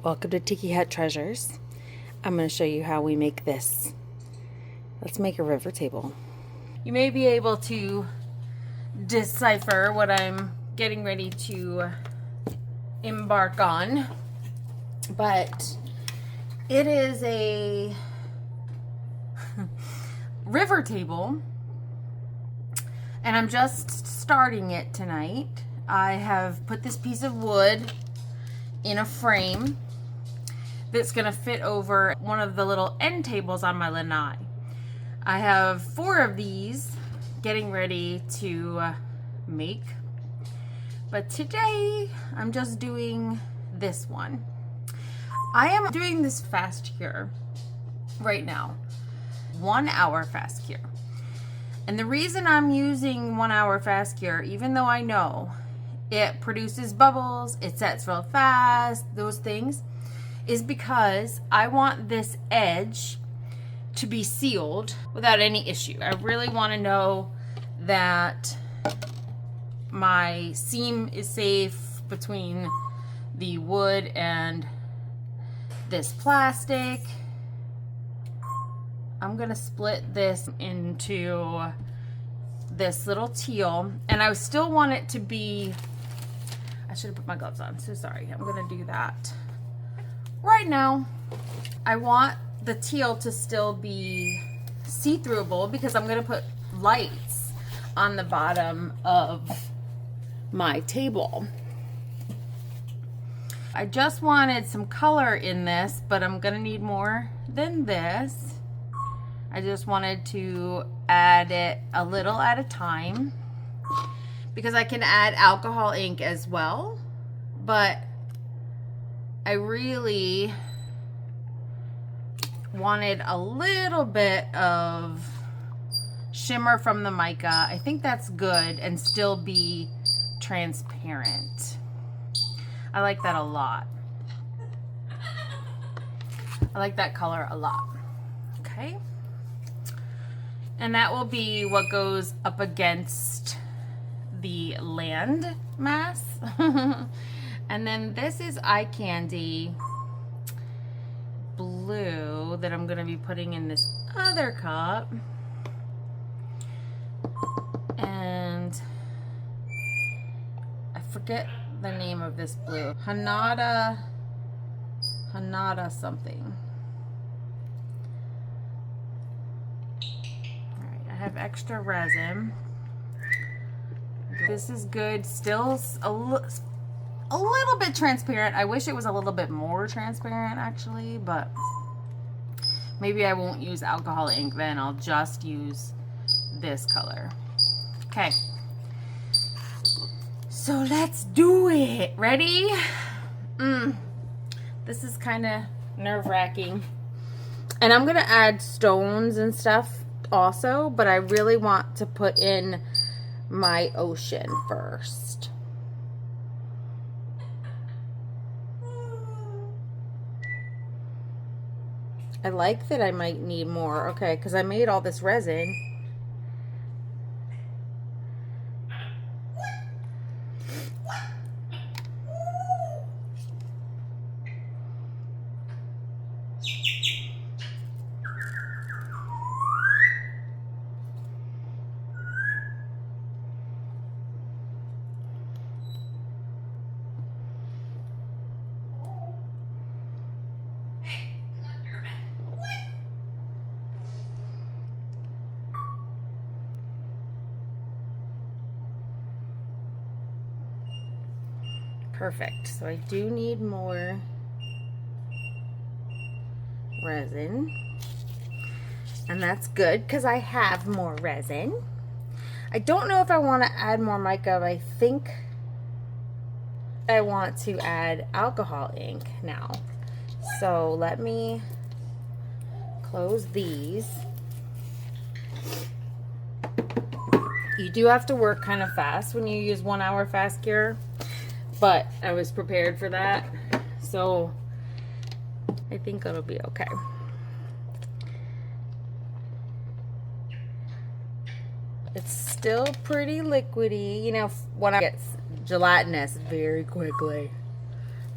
Welcome to Tiki Hut Treasures. I'm going to show you how we make this. Let's make a river table. You may be able to decipher what I'm getting ready to embark on, but it is a river table, and I'm just starting it tonight. I have put this piece of wood in a frame that's going to fit over one of the little end tables on my lanai. I have 4 of these getting ready to make, but today I'm just doing this one. I am doing this fast cure right now, 1 hour fast cure. And the reason I'm using 1 hour fast cure, even though I know it produces bubbles, it sets real fast, those things, is because I want this edge to be sealed without any issue. I really want to know that my seam is safe between the wood and this plastic. I'm gonna split this into this little teal, and I still want it to be, I should have put my gloves on, so sorry. I'm gonna do that right now. I want the teal to still be see-throughable because I'm gonna put lights on the bottom of my table. I just wanted some color in this, but I'm gonna need more than this. I just wanted to add it a little at a time because I can add alcohol ink as well, but I really wanted a little bit of shimmer from the mica. I think that's good and still be transparent. I like that a lot. I like that color a lot. Okay. And that will be what goes up against the land mass. And then this is eye candy blue that I'm going to be putting in this other cup. And I forget the name of this blue. Hanada something. Alright, I have extra resin. This is good. Still a little bit transparent. I wish it was a little bit more transparent actually, but maybe I won't use alcohol ink then. I'll just use this color. Okay. So let's do it. Ready? This is kind of nerve-wracking. And I'm going to add stones and stuff also, but I really want to put in my ocean first. I like that I might need more. Okay, because I made all this resin. Perfect. So I do need more resin. And that's good because I have more resin. I don't know if I want to add more mica, but I think I want to add alcohol ink now. So let me close these. You do have to work kind of fast when you use 1 hour fast cure, but I was prepared for that, so I think it'll be okay. It's still pretty liquidy, you know, when it gets gelatinous very quickly.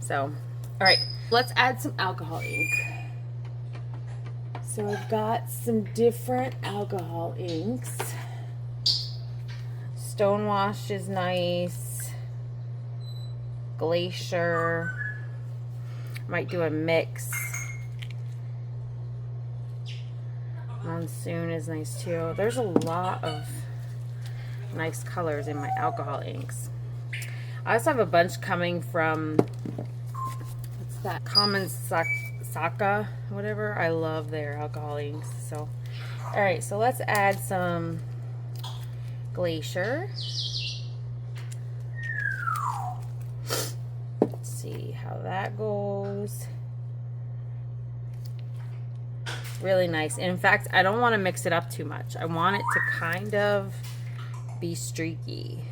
So, all right, Let's add some alcohol ink. So I've got some different alcohol inks. Stonewash is nice. Glacier. Might do a mix. Monsoon is nice too. There's a lot of nice colors in my alcohol inks. I also have a bunch coming from, what's that? Common Saka, whatever. I love their alcohol inks. So, all right, so let's add some Glacier. Let's see how that goes. Really nice. In fact, I don't want to mix it up too much. I want it to kind of be streaky.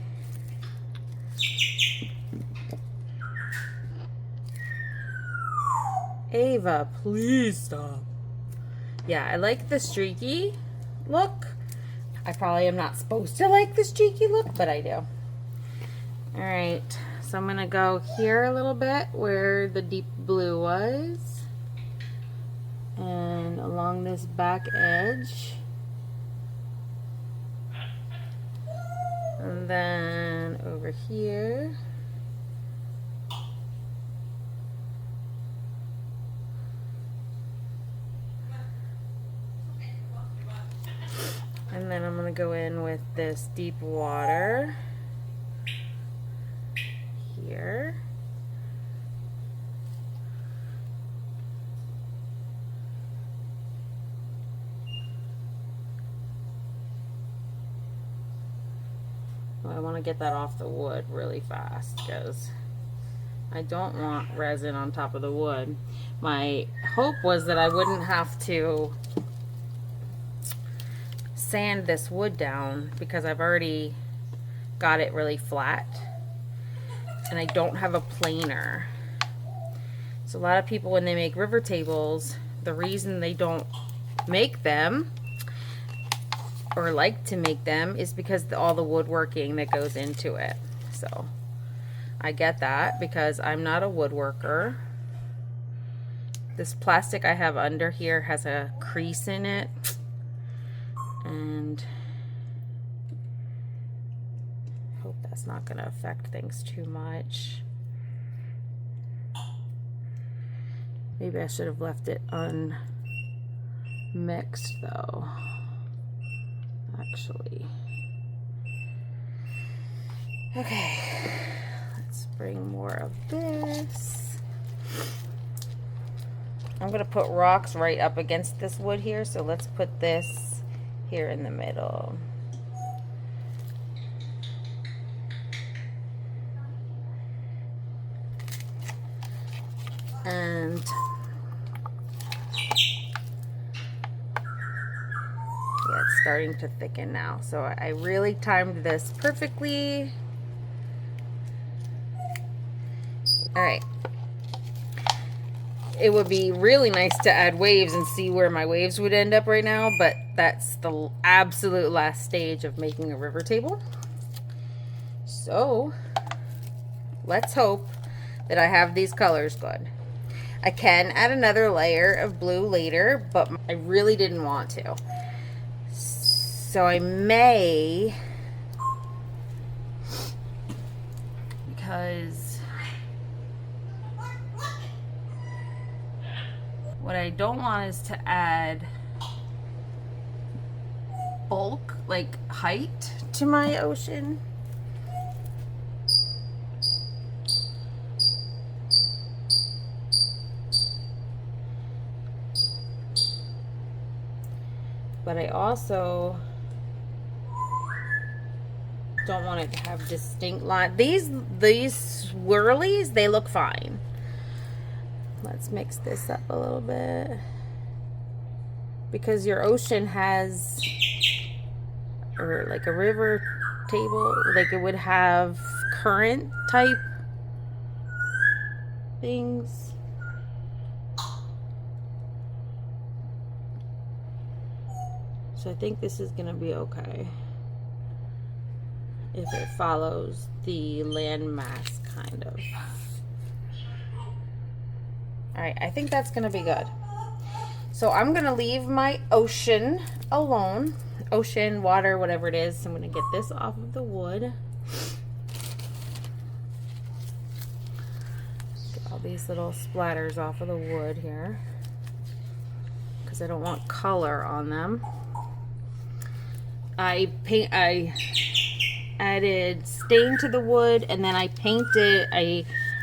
Ava, please stop. Yeah, I like the streaky look. I probably am not supposed to like the streaky look, but I do. All right, so I'm going to go here a little bit where the deep blue was. And along this back edge. And then over here. And then I'm going to go in with this deep water here. I want to get that off the wood really fast because I don't want resin on top of the wood. My hope was that I wouldn't have to sand this wood down because I've already got it really flat and I don't have a planer. So a lot of people, when they make river tables, the reason they don't make them or like to make them is because all the woodworking that goes into it. So I get that because I'm not a woodworker. This plastic I have under here has a crease in it, and I hope that's not going to affect things too much. Maybe I should have left it unmixed though. Actually. Okay, let's bring more of this. I'm going to put rocks right up against this wood here, so let's put this here in the middle. And yeah, it's starting to thicken now. So I really timed this perfectly. All right. It would be really nice to add waves and see where my waves would end up right now, but that's the absolute last stage of making a river table. So let's hope that I have these colors good. I can add another layer of blue later, but I really didn't want to. So I may, because what I don't want is to add bulk, like height, to my ocean. But I also don't want it to have distinct lines. These swirlies, they look fine. Let's mix this up a little bit. Because your ocean has, or like a river table, like it would have current type things. So I think this is gonna be okay if it follows the landmass kind of. All right, I think that's gonna be good. So I'm gonna leave my ocean alone. Ocean, water, whatever it is. I'm gonna get this off of the wood. Get all these little splatters off of the wood here, because I don't want color on them. I added stain to the wood, and then I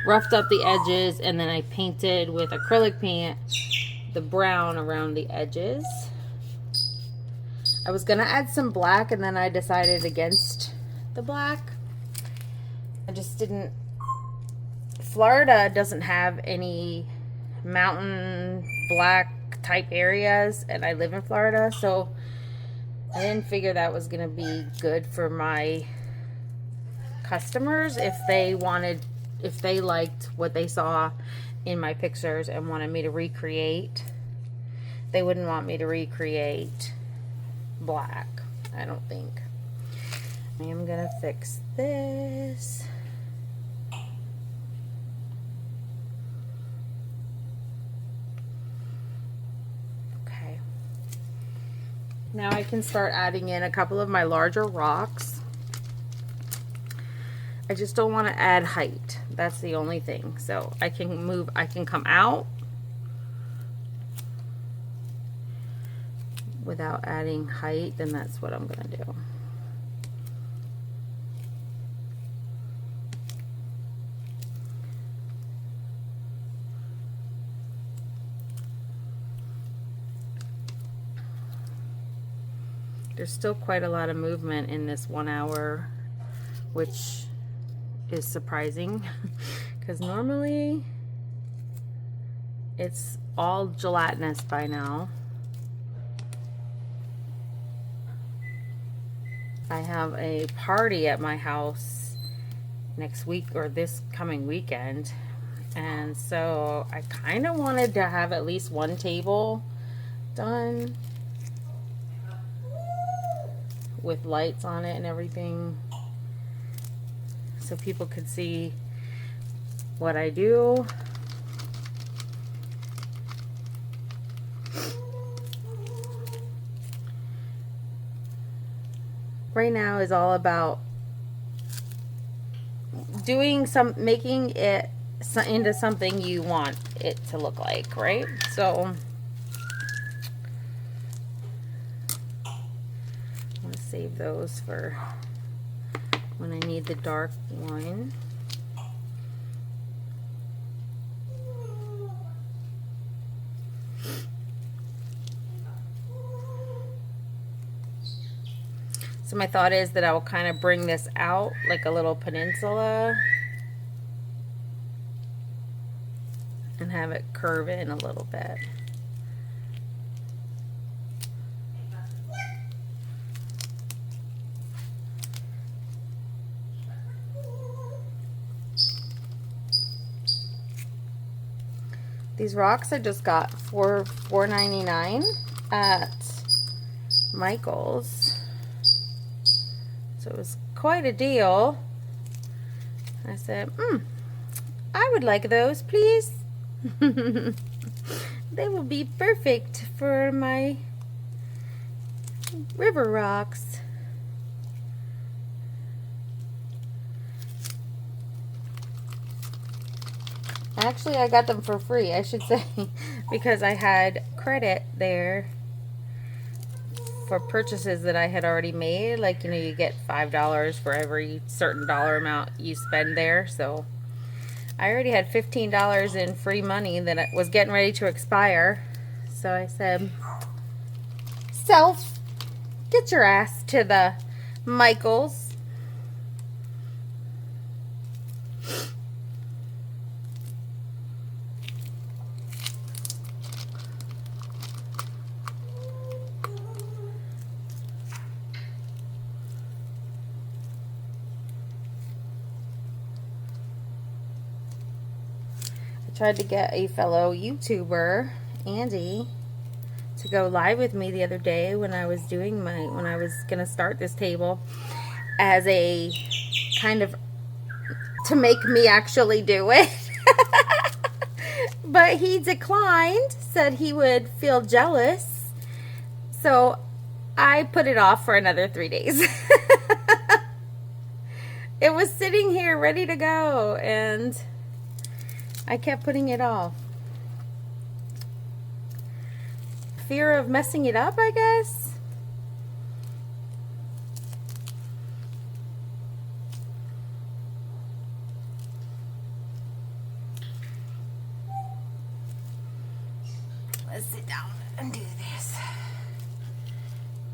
roughed up the edges, and then I painted with acrylic paint the brown around the edges. I was gonna add some black, and then I decided against the black. I just didn't. Florida doesn't have any mountain black type areas, and I live in Florida, so I didn't figure that was gonna be good for my customers if they liked what they saw in my pictures and wanted me to recreate. They wouldn't want me to recreate black, I don't think. I am gonna fix this. Okay. Now I can start adding in a couple of my larger rocks. I just don't want to add height. That's the only thing. So I can come out without adding height, then that's what I'm going to do. There's still quite a lot of movement in this 1 hour, which is surprising because normally it's all gelatinous by now. I have a party at my house next week, or this coming weekend, and so I kind of wanted to have at least one table done with lights on it and everything, so people could see what I do. Right now is all about making it into something you want it to look like, right? So I'm gonna save those for when I need the dark one. So my thought is that I will kind of bring this out like a little peninsula and have it curve in a little bit. These rocks I just got for $4.99 at Michael's. So it was quite a deal. I said, I would like those, please. They will be perfect for my river rocks. Actually, I got them for free, I should say, because I had credit there for purchases that I had already made. Like, you know, you get $5 for every certain dollar amount you spend there. So I already had $15 in free money that was getting ready to expire. So I said, self, get your ass to the Michael's. Tried to get a fellow YouTuber, Andy, to go live with me the other day when I was gonna start this table, as a kind of to make me actually do it. but he declined, said he would feel jealous. So I put it off for another 3 days. It was sitting here ready to go, and I kept putting it off. Fear of messing it up, I guess. Let's sit down and do this.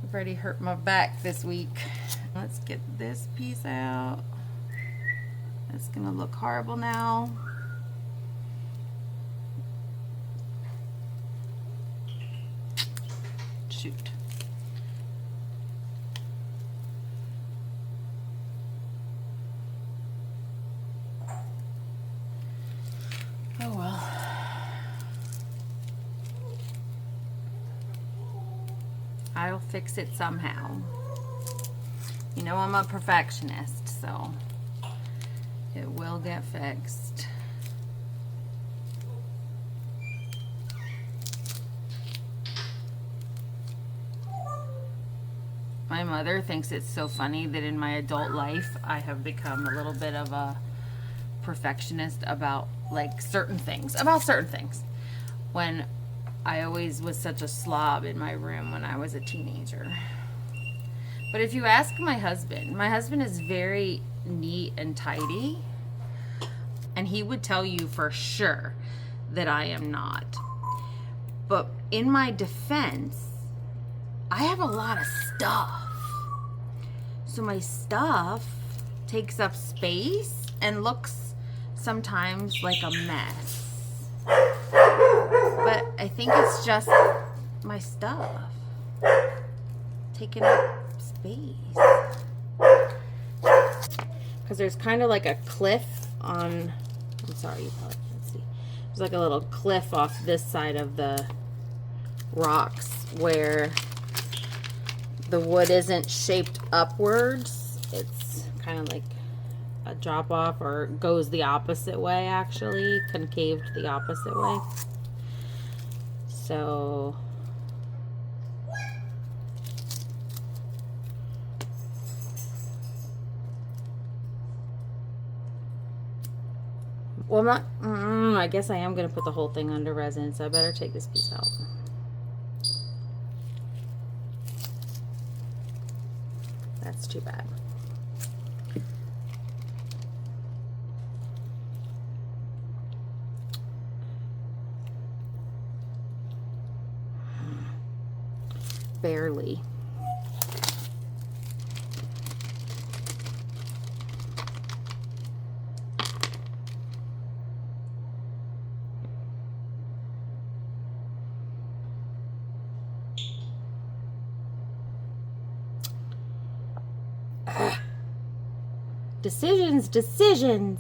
I've already hurt my back this week. Let's get this piece out. It's gonna look horrible now. Shoot. Oh well. I'll fix it somehow. You know I'm a perfectionist, so it will get fixed. My mother thinks it's so funny that in my adult life I have become a little bit of a perfectionist about like certain things, when I always was such a slob in my room when I was a teenager. But if you ask my husband is very neat and tidy, and he would tell you for sure that I am not. But in my defense, I have a lot of stuff. So my stuff takes up space and looks sometimes like a mess. But I think it's just my stuff taking up space. Because there's kind of like a cliff on, I'm sorry, you probably can't see. There's like a little cliff off this side of the rocks where the wood isn't shaped upwards. It's kind of like a drop off, or goes the opposite way, actually, concaved the opposite way. So well, I'm not, I guess I am going to put the whole thing under resin, so I better take this piece out. That's too bad. Barely. Decisions.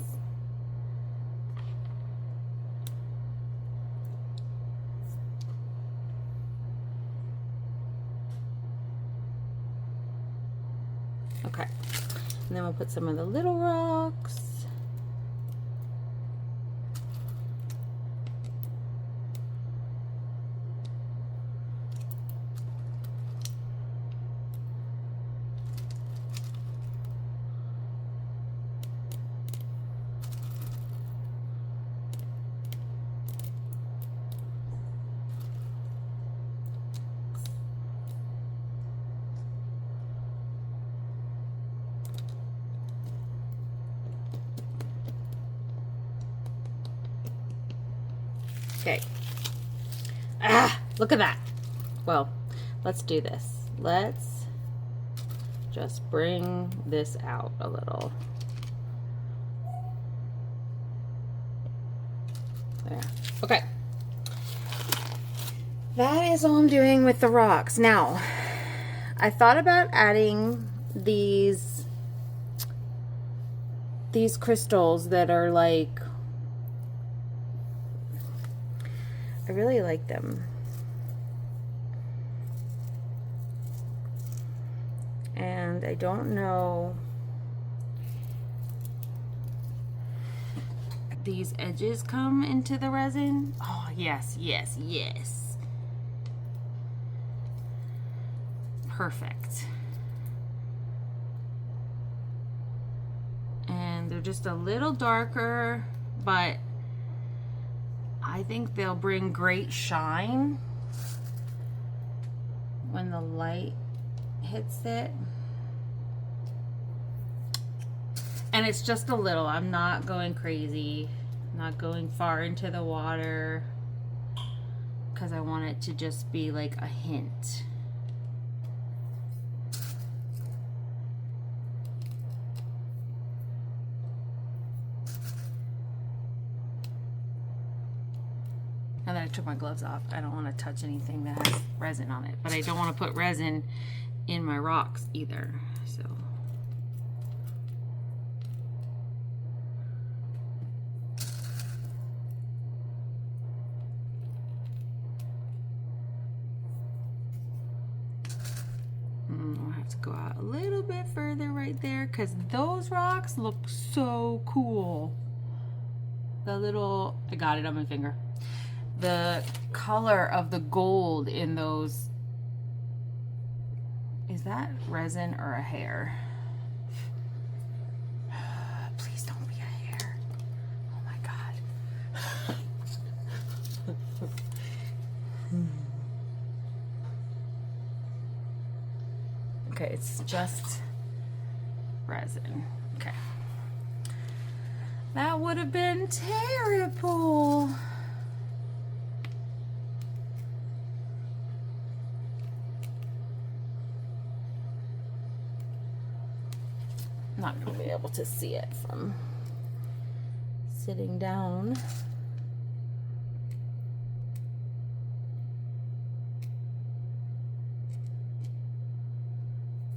Okay, and then we'll put some of the little rocks. Okay. Look at that. Well, let's do this. Let's just bring this out a little. There. Okay. That is all I'm doing with the rocks. Now, I thought about adding these crystals that are like, I really like them. And I don't know. these edges come into the resin. Oh, yes, yes, yes. Perfect. And they're just a little darker, but I think they'll bring great shine when the light hits it. And it's just a little. I'm not going crazy. I'm not going far into the water because I want it to just be like a hint. Now that I took my gloves off, I don't want to touch anything that has resin on it. But I don't want to put resin in my rocks either. So. I'll have to go out a little bit further right there because those rocks look so cool. The little, I got it on my finger. The color of the gold in those, is that resin or a hair? Please don't be a hair. Oh my God. Okay, it's just resin. Okay. That would have been terrible. Not going to be able to see it from sitting down.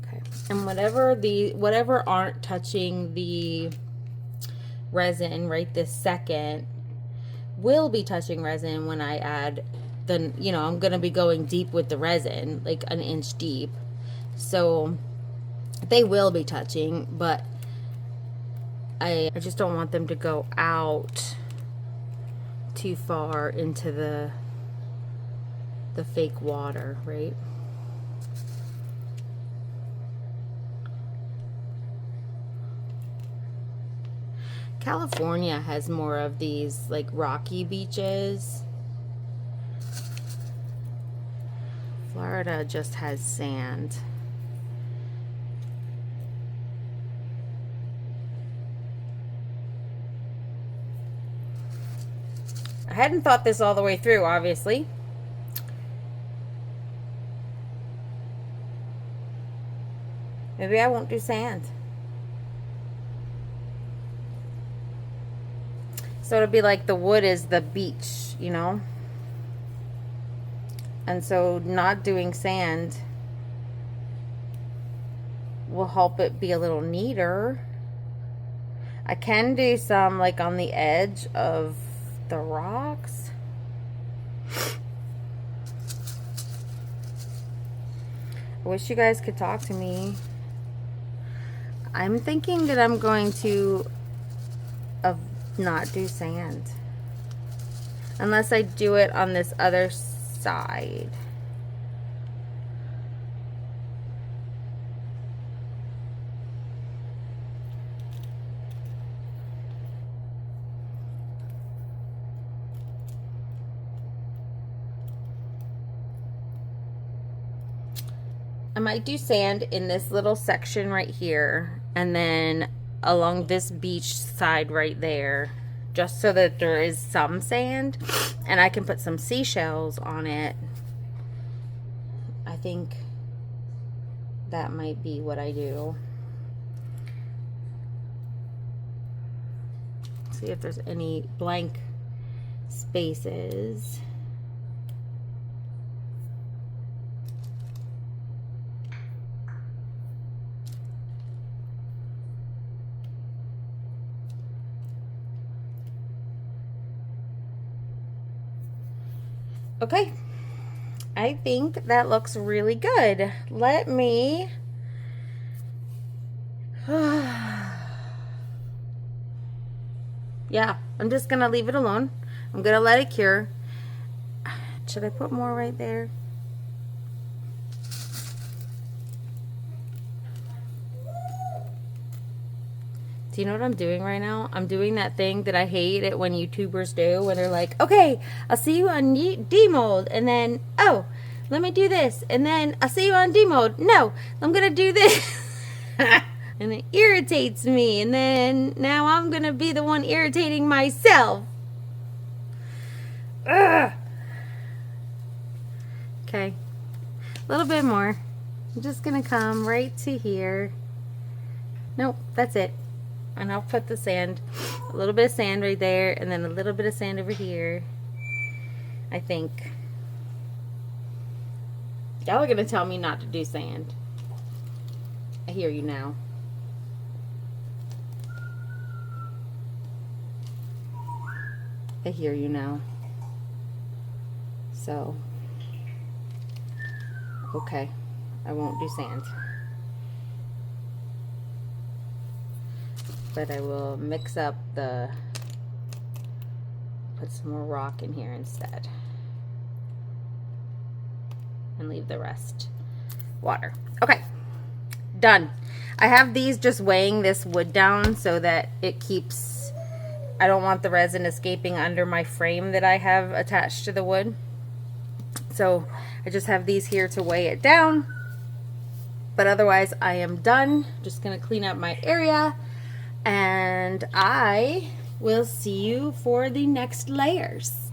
Okay, and whatever aren't touching the resin right this second will be touching resin when I add the, I'm going to be going deep with the resin, like an inch deep. So they will be touching, but I just don't want them to go out too far into the fake water, right? California has more of these like rocky beaches. Florida just has sand. I hadn't thought this all the way through, obviously. Maybe I won't do sand. So it'll be like the wood is the beach, And so not doing sand will help it be a little neater. I can do some like on the edge of the rocks. I wish you guys could talk to me. I'm thinking that I'm going to not do sand unless I do it on this other side. I might do sand in this little section right here and then along this beach side right there, just so that there is some sand and I can put some seashells on it. I think that might be what I do. See if there's any blank spaces. Okay, I think that looks really good. Let me yeah, I'm just going to leave it alone. I'm going to let it cure. Should I put more right there? Do you know what I'm doing right now? I'm doing that thing that I hate it when YouTubers do, when they're like, okay, I'll see you on D-mode, and then, oh, let me do this, and then I'll see you on D-mode. No, I'm going to do this. And it irritates me, and then now I'm going to be the one irritating myself. Ugh. Okay, a little bit more. I'm just going to come right to here. Nope, that's it. And I'll put the sand, a little bit of sand right there, and then a little bit of sand over here, I think. Y'all are going to tell me not to do sand. I hear you now. I hear you now. So, okay, I won't do sand. But I will mix up put some more rock in here instead. And leave the rest water. Okay, done. I have these just weighing this wood down so that it keeps, I don't want the resin escaping under my frame that I have attached to the wood. So I just have these here to weigh it down. But otherwise I am done. Just gonna clean up my area. And I will see you for the next layers.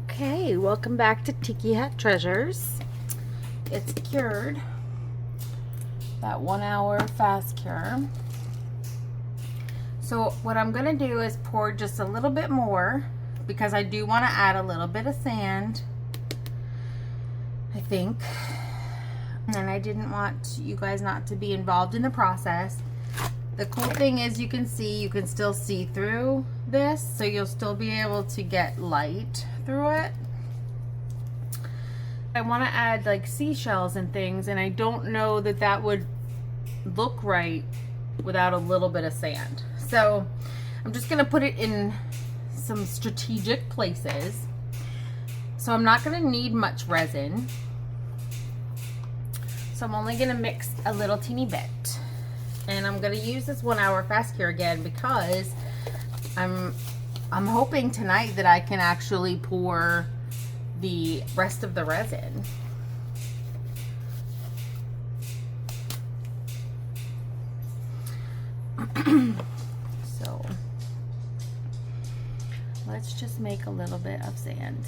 Okay, welcome back to Tiki Hut Treasures. It's cured. That 1 hour fast cure. So what I'm going to do is pour just a little bit more because I do want to add a little bit of sand, I think. And I didn't want you guys not to be involved in the process. The cool thing is you can still see through this, so you'll still be able to get light through it. I want to add like seashells and things, and I don't know that that would look right without a little bit of sand. So I'm just going to put it in some strategic places. So I'm not going to need much resin. So I'm only going to mix a little teeny bit. And I'm going to use this 1 hour fast cure again because I'm hoping tonight that I can actually pour the rest of the resin. So let's just make a little bit of sand.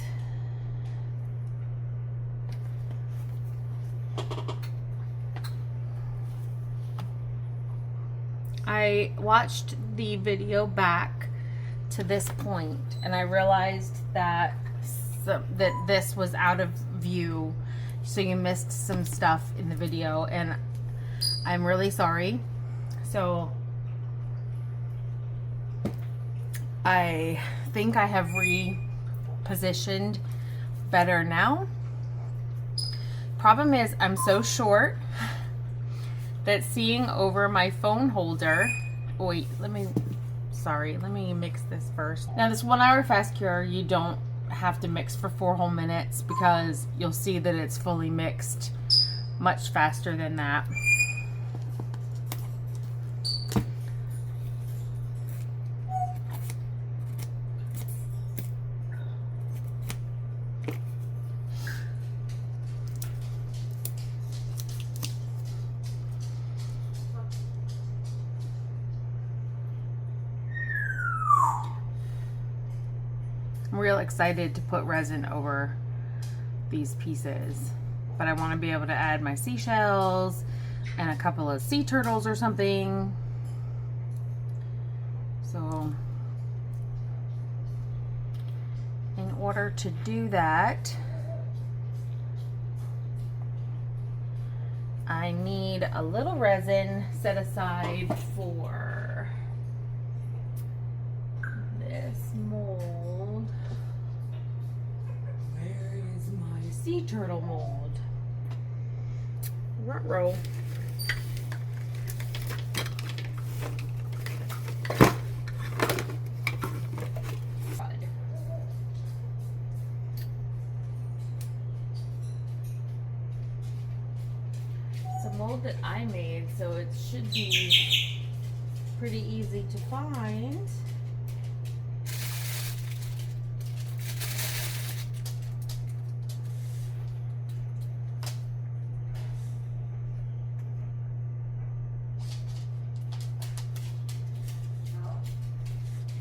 I watched the video back to this point and I realized that this was out of view, so you missed some stuff in the video, and I'm really sorry. So I think I have repositioned better now. Problem is I'm so short that seeing over my phone holder, wait, let me mix this first. Now this 1 hour fast cure, you don't have to mix for 4 whole minutes because you'll see that it's fully mixed much faster than that. I'm real excited to put resin over these pieces, but I want to be able to add my seashells and a couple of sea turtles or something. So in order to do that, I need a little resin set aside for this mold. Where is my sea turtle mold? Ruh-roh. mold that I made, so it should be pretty easy to find.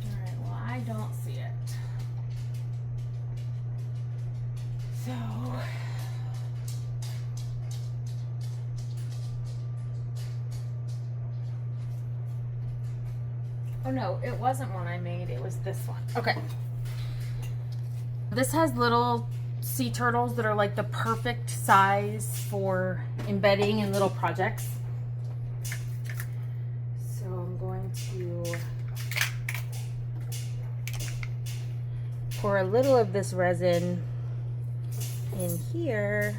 Alright, well, I don't see it. So oh no, it wasn't one I made, it was this one. Okay. This has little sea turtles that are like the perfect size for embedding in little projects. So I'm going to pour a little of this resin in here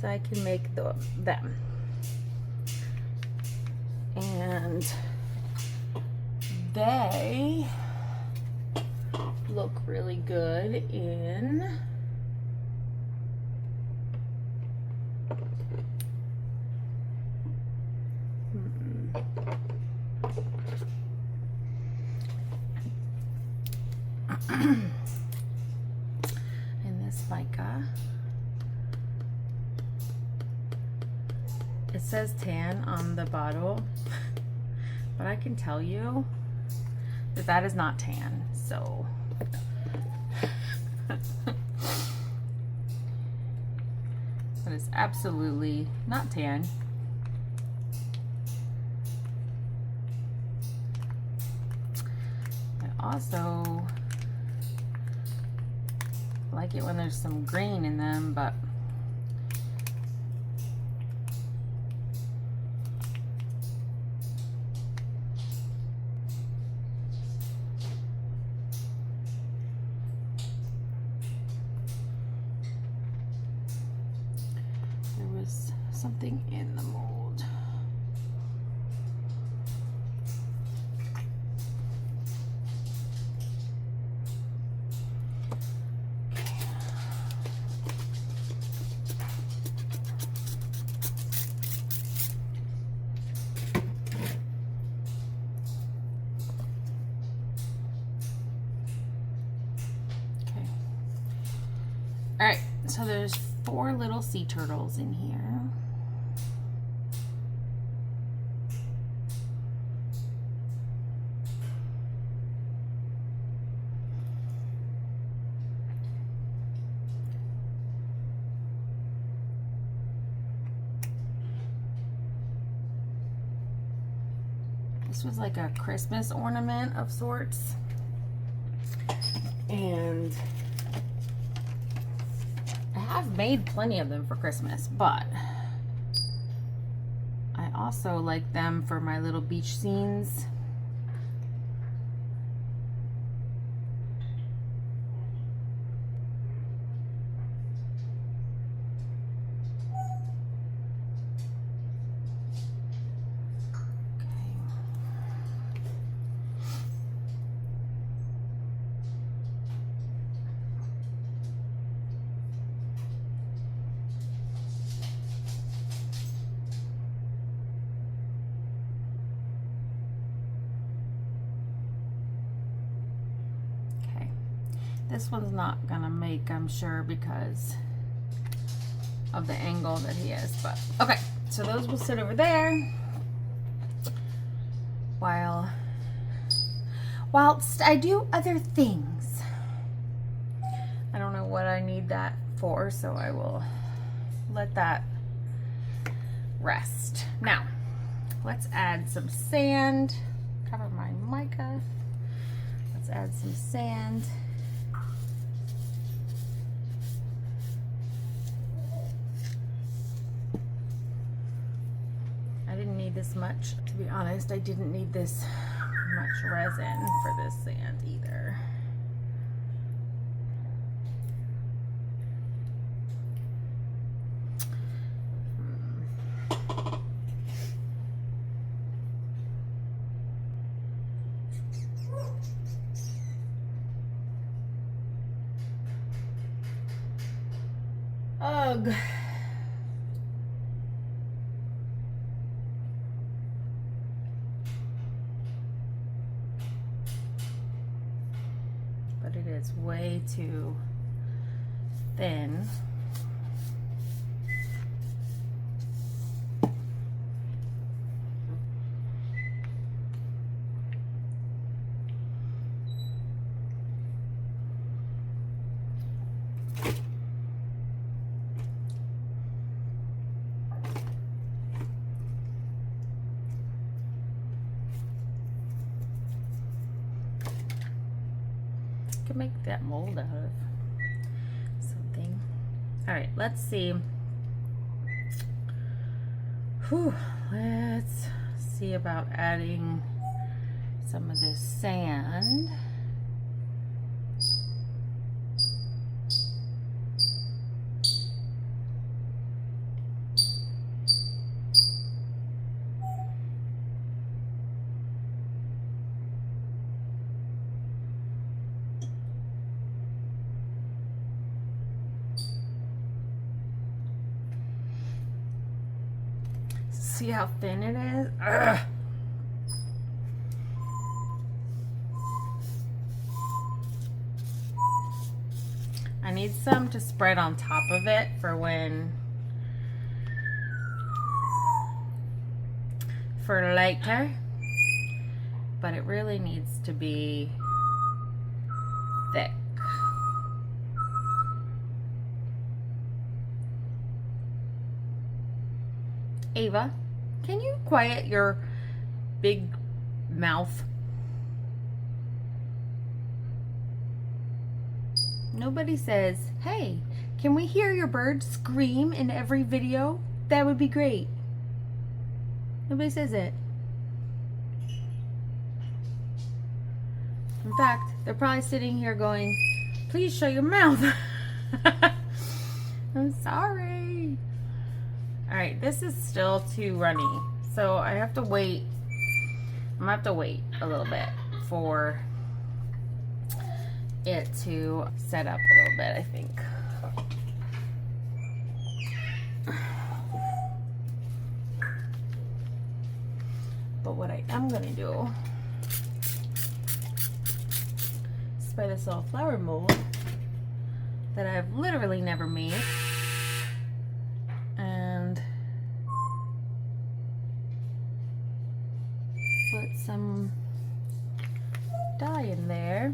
so I can make them. And they look really good in in this mica. It says tan on the bottle, but I can tell you that that is not tan, so that is absolutely not tan. I also like it when there's some green in them, but there was something in the mold. All right, so there's 4 little sea turtles in here. This was like a Christmas ornament of sorts. And I have made plenty of them for Christmas, but I also like them for my little beach scenes. This one's not gonna make, I'm sure, because of the angle that he is, but okay, so those will sit over there whilst I do other things. I don't know what I need that for, so I will let that rest. Now, let's add some sand. Cover my mica. Let's add some sand. I didn't need this much. To be honest, I didn't need this much resin for this sand either. Ugh. way too thin. Could make that mold out of something. All right, let's see. Whew, let's see about adding some of this sand. See how thin it is? Ugh. I need some to spread on top of it for later, but it really needs to be thick. Ava, can you quiet your big mouth? Nobody says, hey, can we hear your bird scream in every video? That would be great. Nobody says it. In fact, they're probably sitting here going, please shut your mouth. I'm sorry. All right, this is still too runny, so I have to wait. I'm gonna have to wait a little bit for it to set up a little bit, I think. But what I am gonna do is buy this little flower mold that I've literally never made. And put some dye in there.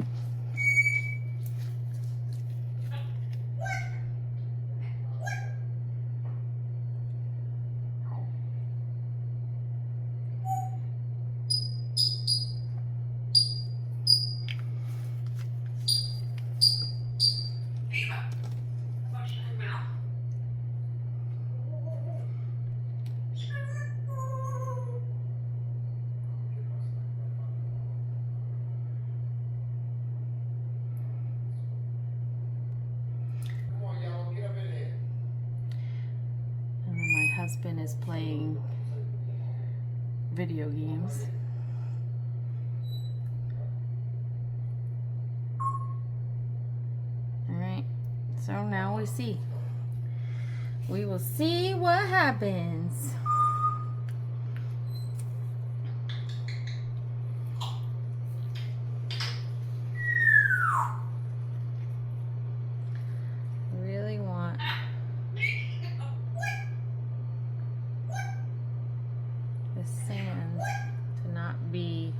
Husband is playing video games. All right, so now we will see what happens. Sand to not be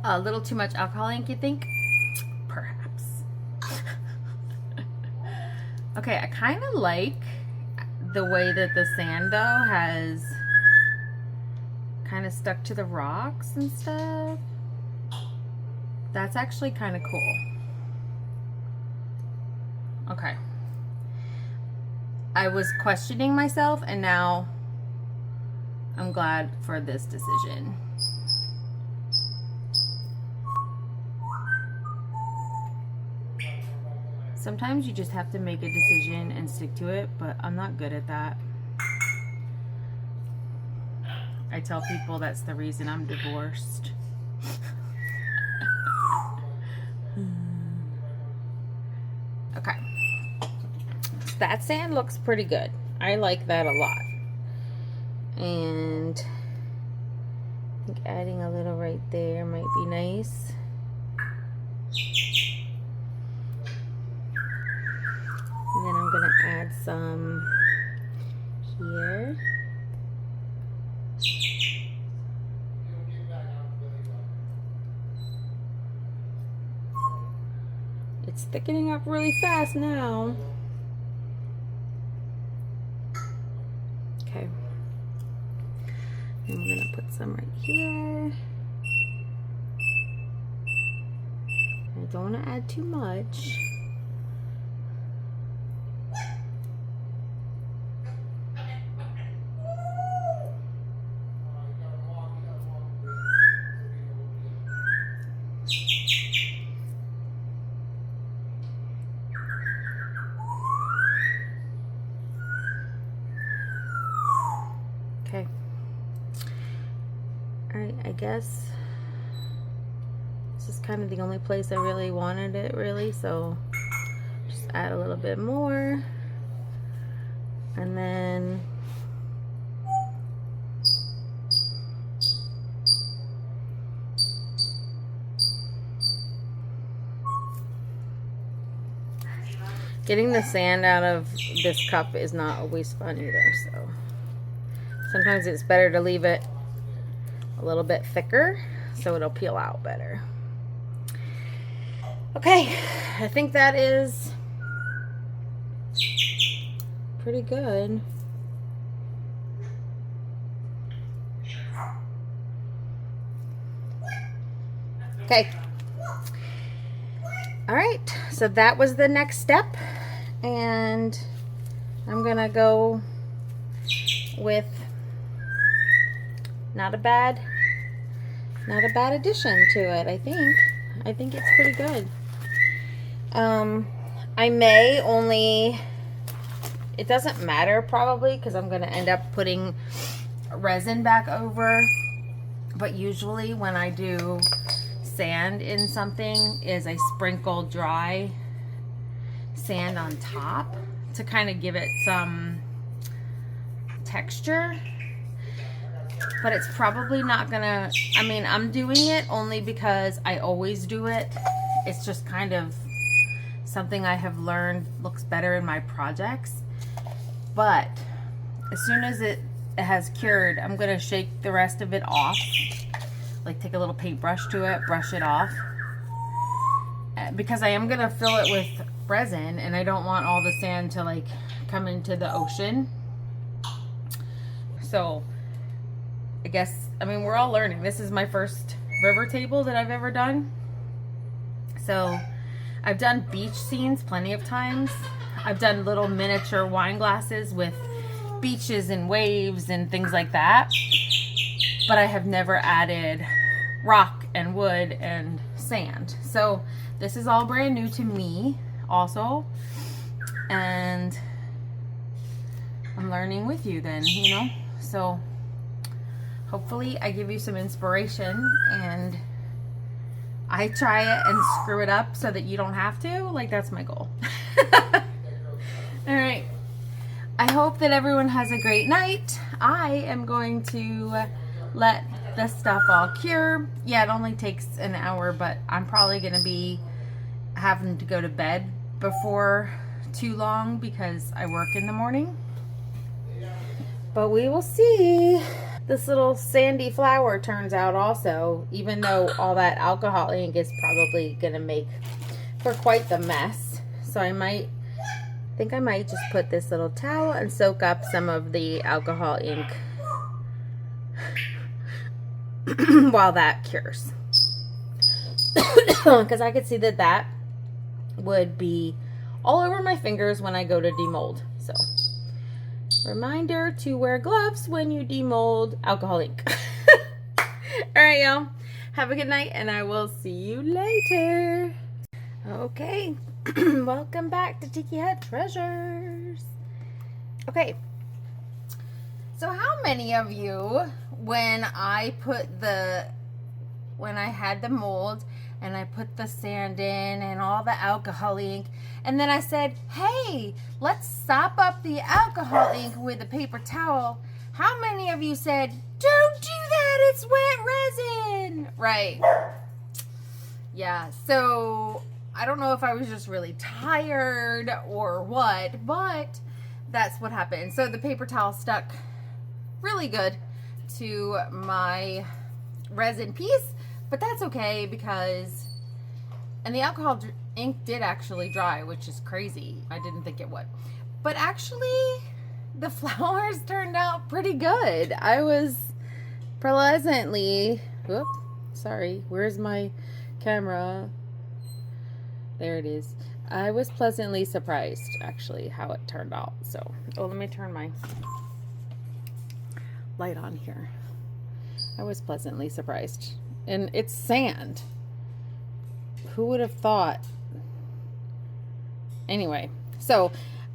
a little too much alcohol ink, you think? Perhaps. Okay, I kind of like the way that the sand though has kind of stuck to the rocks and stuff. That's actually kind of cool. Okay. I was questioning myself and now I'm glad for this decision. Sometimes you just have to make a decision and stick to it, but I'm not good at that. I tell people that's the reason I'm divorced. Okay. So that sand looks pretty good. I like that a lot. And I think adding a little right there might be nice. And then I'm going to add some here. It's thickening up really fast now. Okay. And we're going to put some right here. I don't want to add too much. Okay. Alright, I guess this is kind of the only place I really wanted it, really, so just add a little bit more. And then getting the sand out of this cup is not always fun either, so sometimes it's better to leave it a little bit thicker so it'll peel out better. Okay, I think that is pretty good. Okay. All right, so that was the next step, and I'm gonna go with not a bad addition to it. I think it's pretty good. I may only, it doesn't matter probably, because I'm going to end up putting resin back over, but usually when I do sand in something is I sprinkle dry sand on top to kind of give it some texture. But it's probably not gonna, I mean, I'm doing it only because I always do it. It's just kind of something I have learned looks better in my projects. But as soon as it has cured, I'm gonna shake the rest of it off. Like take a little paintbrush to it, brush it off. Because I am gonna fill it with resin and I don't want all the sand to like come into the ocean. So I guess, I mean, we're all learning. This is my first river table that I've ever done. So I've done beach scenes plenty of times. I've done little miniature wine glasses with beaches and waves and things like that. But I have never added rock and wood and sand. So this is all brand new to me also. And I'm learning with you then, you know? So hopefully I give you some inspiration and I try it and screw it up so that you don't have to. Like, that's my goal. All right. I hope that everyone has a great night. I am going to let this stuff all cure. Yeah, it only takes an hour, but I'm probably going to be having to go to bed before too long because I work in the morning. But we will see. This little sandy flower turns out also, even though all that alcohol ink is probably going to make for quite the mess. So I think I might just put this little towel and soak up some of the alcohol ink while that cures. Because I could see that would be all over my fingers when I go to demold. So reminder to wear gloves when you demold alcohol ink. All right, y'all. Have a good night, and I will see you later. Okay. Welcome back to Tiki Hut Treasures. Okay. So how many of you when I had the mold and I put the sand in and all the alcohol ink, and then I said, hey, let's sop up the alcohol ink with a paper towel. How many of you said, don't do that, it's wet resin? Right. Yeah, so I don't know if I was just really tired or what, but that's what happened. So the paper towel stuck really good to my resin piece, but that's okay because, and the alcohol ink did actually dry, which is crazy. I didn't think it would. But actually, the flowers turned out pretty good. I was pleasantly, whoop, sorry, where's my camera? There it is. I was pleasantly surprised, actually, how it turned out. So, let me turn my light on here. I was pleasantly surprised. And it's sand. Who would have thought? Anyway, so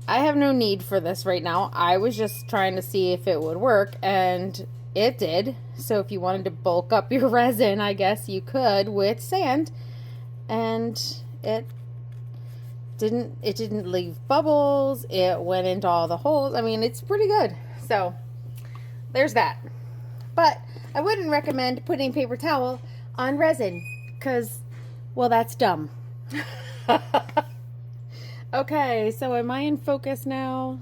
I have no need for this right now. I was just trying to see if it would work, and it did. So if you wanted to bulk up your resin, I guess you could with sand. And it didn't leave bubbles. It went into all the holes. I mean, it's pretty good. So there's that. But I wouldn't recommend putting paper towel on resin because, well, that's dumb. Okay, so am I in focus now?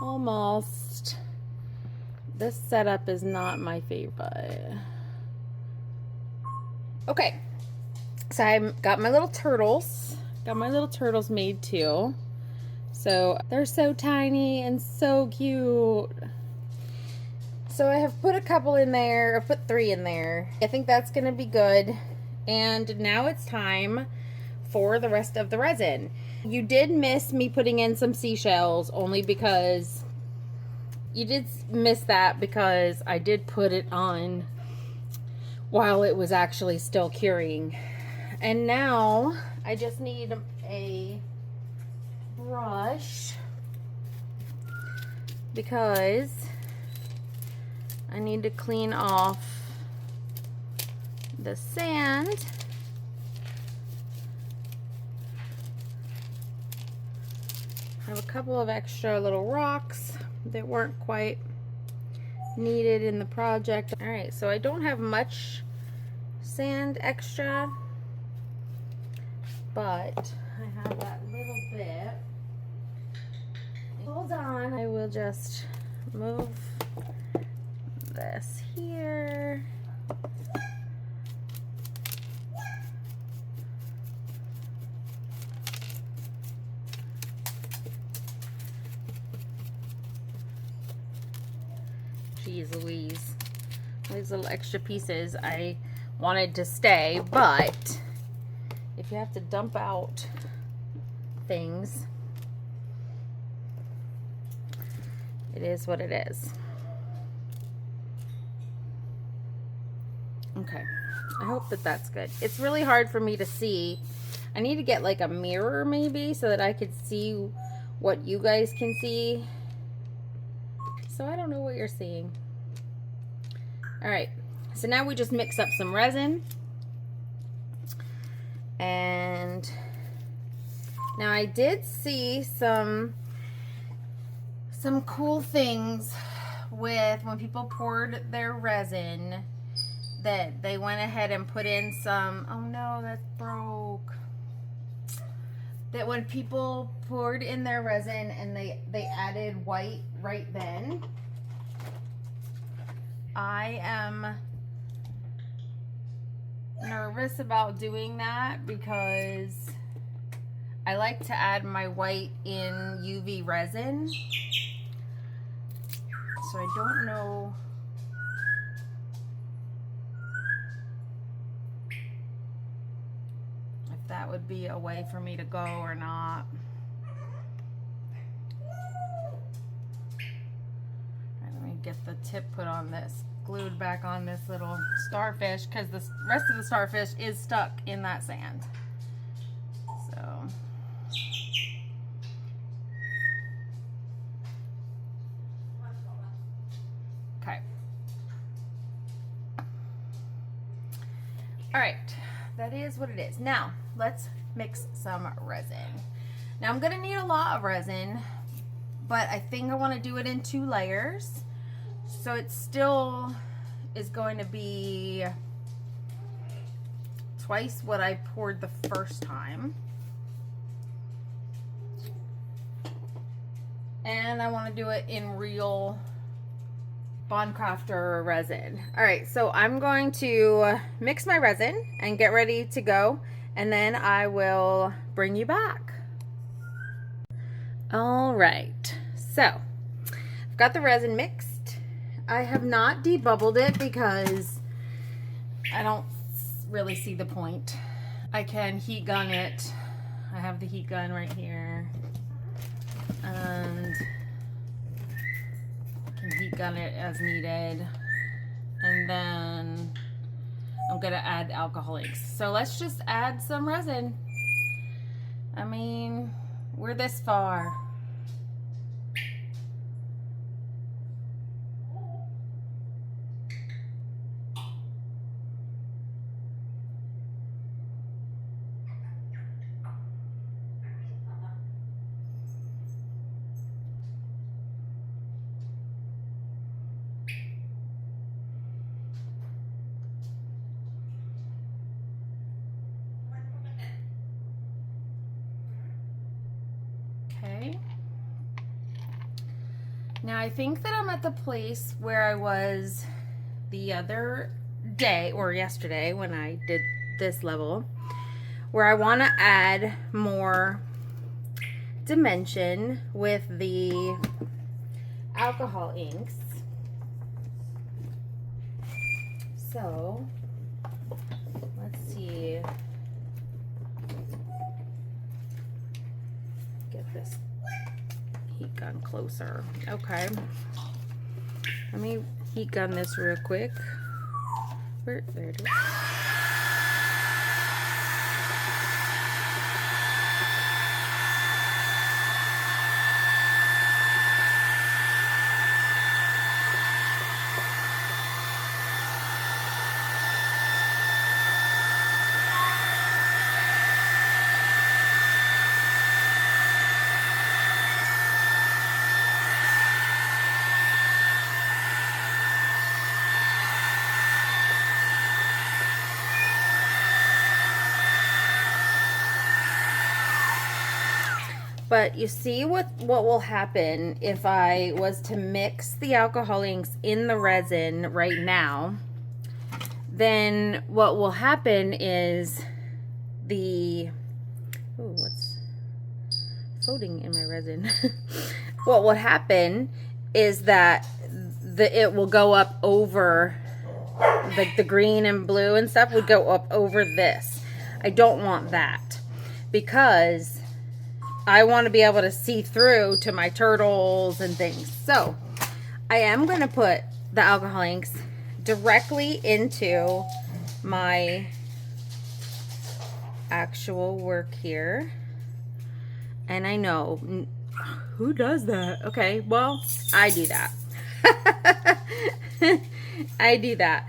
Almost. This setup is not my favorite. Okay, so I got my little turtles. Got my little turtles made too. So they're so tiny and so cute. So I have put a couple in there. I put 3 in there. I think that's going to be good. And now it's time for the rest of the resin. You did miss me putting in some seashells, only because you did miss that because I did put it on while it was actually still curing. And now I just need a brush because I need to clean off the sand. I have a couple of extra little rocks that weren't quite needed in the project. All right, so I don't have much sand extra, but I have that little bit. Hold on, I will just move this here. Jeez Louise. These little extra pieces I wanted to stay, but if you have to dump out things, it is what it is. Okay, I hope that that's good. It's really hard for me to see. I need to get like a mirror maybe so that I could see what you guys can see. So I don't know what you're seeing. All right, so now we just mix up some resin. And now I did see some cool things with when people poured their resin, that they went ahead and put in some, oh no, that broke. That when people poured in their resin and they added white right then. I am nervous about doing that because I like to add my white in UV resin. So I don't know if that would be a way for me to go or not. Let me get the tip put on this, glued back on this little starfish, because the rest of the starfish is stuck in that sand. So okay, All right, that is what it is. Now, let's mix some resin. Now, I'm gonna need a lot of resin, but I think I wanna do it in 2 layers. So it still is going to be twice what I poured the first time. And I wanna do it in real Bondcrafter resin. All right, so I'm going to mix my resin and get ready to go, and then I will bring you back. All right, so I've got the resin mixed. I have not debubbled it because I don't really see the point. I can heat gun it. I have the heat gun right here, and can heat gun it as needed, and then I'm gonna add alcohol inks. So let's just add some resin. I mean, we're this far. Okay. Now I think that I'm at the place where I was the other day or yesterday when I did this level, where I want to add more dimension with the alcohol inks. So let's see. Get this heat gun closer. Okay. Let me heat gun this real quick. There it is. But you see what will happen if I was to mix the alcohol inks in the resin right now. Then what will happen is what's floating in my resin? What will happen is that it will go up over, like the green and blue and stuff would go up over this. I don't want that because I want to be able to see through to my turtles and things. So I am going to put the alcohol inks directly into my actual work here. And I know, who does that? Okay, well, I do that. I do that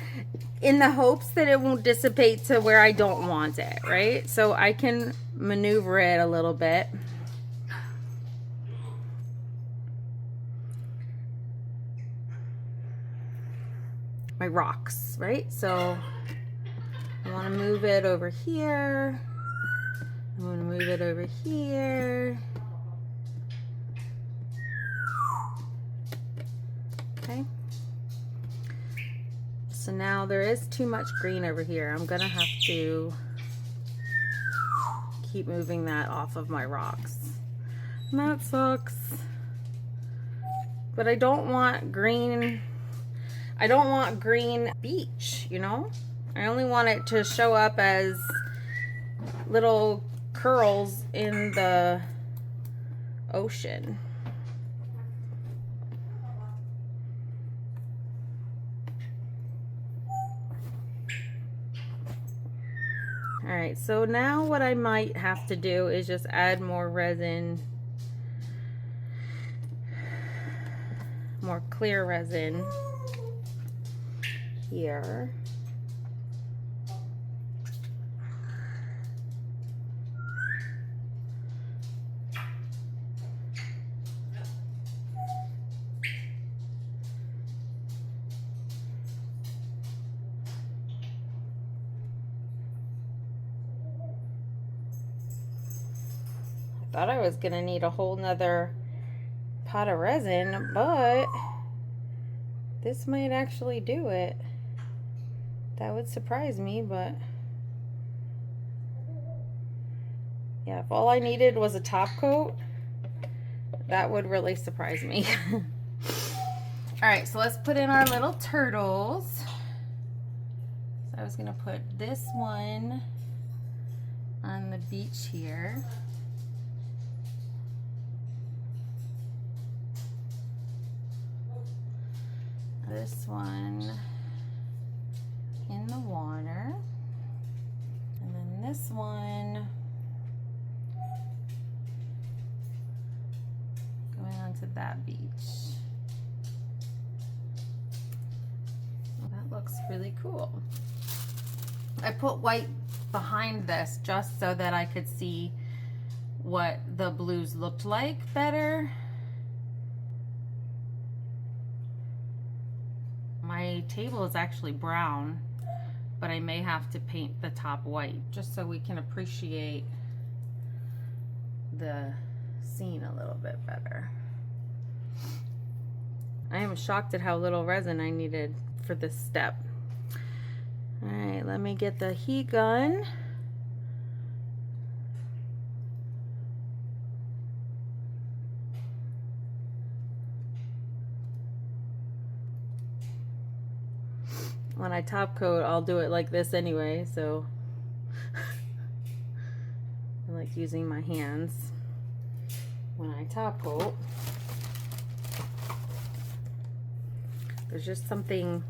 in the hopes that it won't dissipate to where I don't want it, right? So I can maneuver it a little bit. My rocks, right? So I want to move it over here. I want to move it over here. Okay. So now there is too much green over here. I'm gonna have to keep moving that off of my rocks. And that sucks. But I don't want green. I don't want green beach, you know? I only want it to show up as little curls in the ocean. All right, so now what I might have to do is just add more resin, more clear resin here. Thought I was gonna need a whole nother pot of resin, but this might actually do it. That would surprise me, but yeah, if all I needed was a top coat, that would really surprise me. All right, so let's put in our little turtles. So I was gonna put this one on the beach here. This one in the water. And then this one going onto that beach. Well, that looks really cool. I put white behind this just so that I could see what the blues looked like better. My table is actually brown, but I may have to paint the top white just so we can appreciate the scene a little bit better. I am shocked at how little resin I needed for this step. All right, let me get the heat gun. When I top coat, I'll do it like this anyway, so I like using my hands when I top coat. There's just something,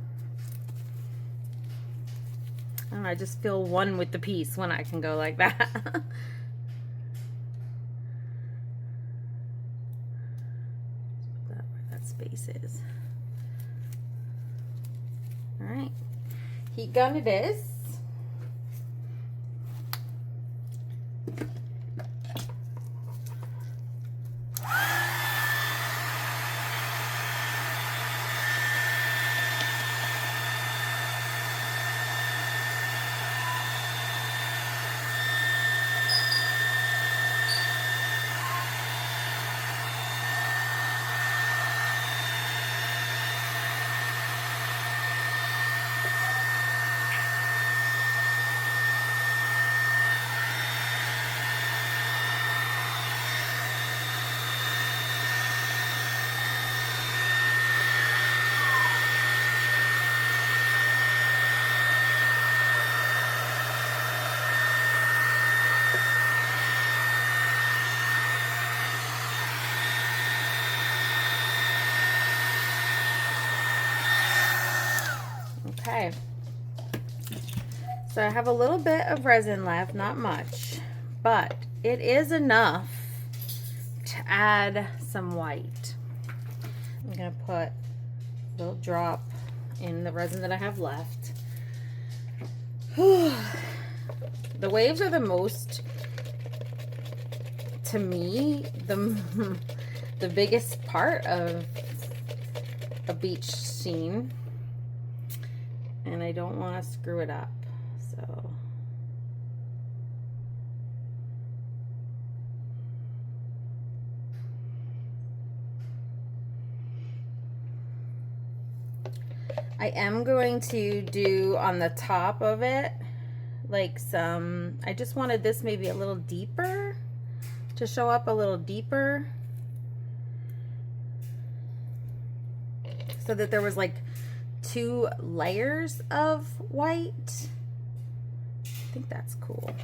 I don't know, I just feel one with the piece when I can go like that. Put that where that space is. All right, heat gun it is. Okay, so I have a little bit of resin left, not much, but it is enough to add some white. I'm gonna put a little drop in the resin that I have left. The waves are the most, to me, the biggest part of a beach scene. And I don't want to screw it up, so. I am going to do on the top of it, like some, I just wanted this maybe a little deeper, to show up a little deeper. So that there was like 2 layers of white. I think that's cool.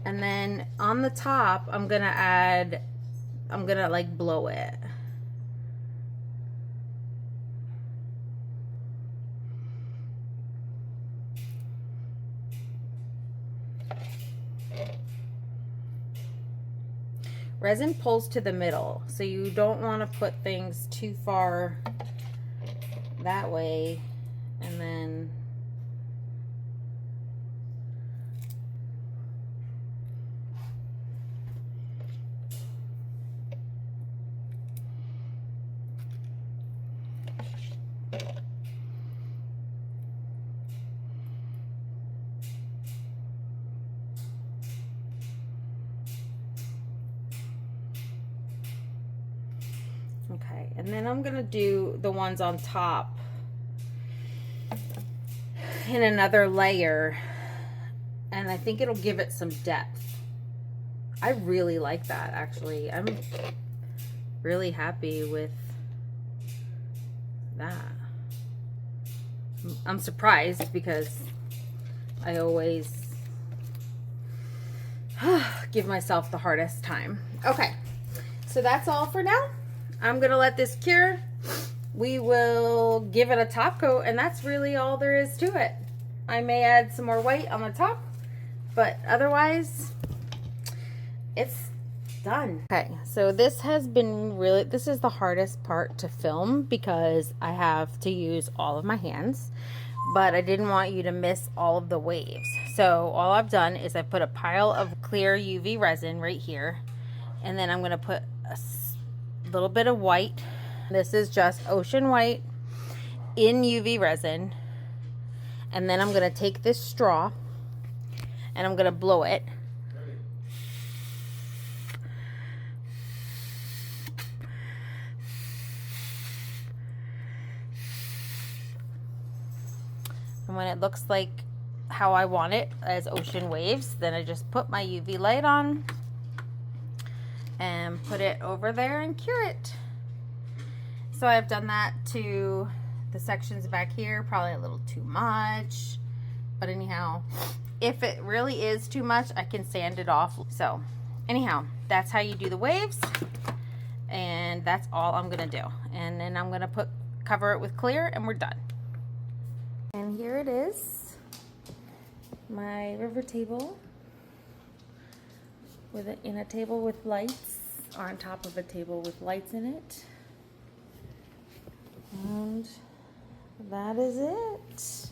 And then on the top, I'm gonna like blow it. Resin pulls to the middle, so you don't want to put things too far that way, and then Okay, and then I'm gonna do the ones on top in another layer, and I think it'll give it some depth. I really like that, actually. I'm really happy with that. I'm surprised because I always give myself the hardest time. Okay, so that's all for now. I'm gonna let this cure. We will give it a top coat, and that's really all there is to it. I may add some more white on the top, but otherwise it's done. Okay, so this has been really, this is the hardest part to film because I have to use all of my hands, but I didn't want you to miss all of the waves. So all I've done is I put a pile of clear UV resin right here, and then I'm going to put a little bit of white. This is just ocean white in UV resin, and then I'm going to take this straw and I'm going to blow it. And when it looks like how I want it as ocean waves, then I just put my UV light on and put it over there and cure it. So I've done that to the sections back here, probably a little too much. But anyhow, if it really is too much, I can sand it off. So anyhow, that's how you do the waves. And that's all I'm gonna do. And then I'm gonna cover it with clear, and we're done. And here it is, my river table in a table with lights, or on top of a table with lights in it. And that is it.